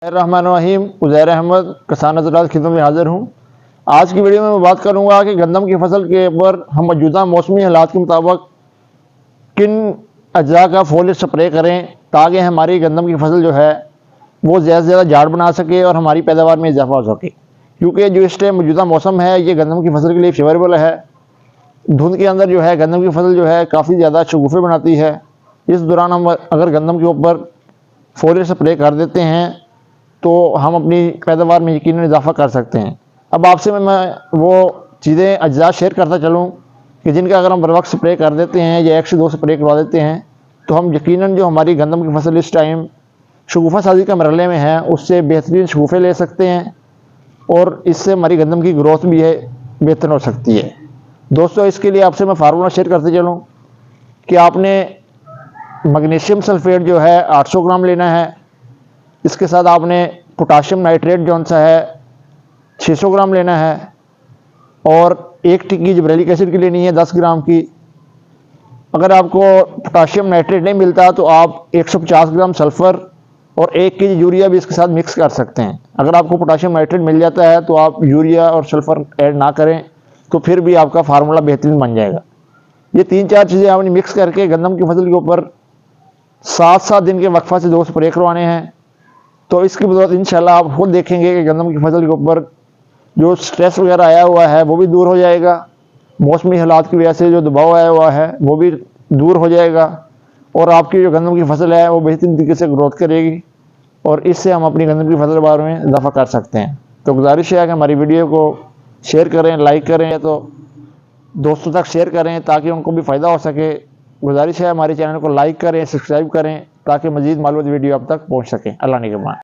रहमानिर्रहीम। उज़ैर अहमद किसान हज़रात की खिदमत में हाज़िर हूँ। आज की वीडियो में मैं बात करूँगा कि गंदम की फसल के ऊपर हम मौजूदा मौसमी हालात के मुताबिक किन अज्जा का फोलिज स्प्रे करें ताकि हमारी गंदम की फसल जो है वो ज़्यादा से ज़्यादा झाड़ बना सके और हमारी पैदावार में इजाफा हो सके। क्योंकि जो इस टाइम मौजूदा मौसम है ये गंदम की फसल के लिए फेवरेबल है। धुंध के अंदर जो है गंदम की फसल जो है काफ़ी ज़्यादा शगुफ़े बनाती है। इस दौरान हम अगर गंदम के ऊपर फोलिज स्प्रे कर देते हैं तो हम अपनी पैदावार में यकीनन इजाफा कर सकते हैं। अब आपसे मैं वो चीज़ें अज्जा शेयर करता चलूँ कि जिनका अगर हम बर वक्त स्प्रे कर देते हैं या 1 से 2 स्प्रे करवा देते हैं तो हम यकीनन जो हमारी गंदम की फसल इस टाइम शगुफ़ा साजी के मरहले में है उससे बेहतरीन शगुफ़े ले सकते हैं और इससे हमारी गंदम की ग्रोथ भी है बेहतर हो सकती है। दोस्तों, इसके लिए आपसे मैं फार्मूला शेयर करते चलूँ कि आपने मैग्नीशियम सल्फेट जो है 800 ग्राम लेना है। इसके साथ आपने पोटाशियम नाइट्रेट जो सा है 600 ग्राम लेना है और 1 टिक्की जिब्रेलिक एसिड की लेनी है 10 ग्राम की। अगर आपको पोटाशियम नाइट्रेट नहीं मिलता तो आप 150 ग्राम सल्फ़र और 1 केजी यूरिया भी इसके साथ मिक्स कर सकते हैं। अगर आपको पोटाशियम नाइट्रेट मिल जाता है तो आप यूरिया और सल्फ़र ऐड ना करें तो फिर भी आपका फार्मूला बेहतरीन बन जाएगा। ये 3-4 चीज़ें आपने मिक्स करके गंदम की फसल के ऊपर 7-7 दिन के वक्फा से 2 स्प्रे करवाने हैं। तो इसकी बदौलत इंशाल्लाह आप खुद देखेंगे कि गंदम की फसल के ऊपर जो स्ट्रेस वगैरह आया हुआ है वो भी दूर हो जाएगा। मौसमी हालात की वजह से जो दबाव आया हुआ है वो भी दूर हो जाएगा और आपकी जो गंदम की फसल है वो बेहतरीन तरीके से ग्रोथ करेगी और इससे हम अपनी गंदम की फसल बारे में इजाफा कर सकते हैं। तो गुजारिश है कि हमारी वीडियो को शेयर करें, लाइक करें, तो दोस्तों तक शेयर करें ताकि उनको भी फ़ायदा हो सके। गुजारिश है हमारे चैनल को लाइक करें, सब्सक्राइब करें ताकि मज़ीद मालूमाती वीडियो आप तक पहुँच सकें। अल्लाह निगहबान।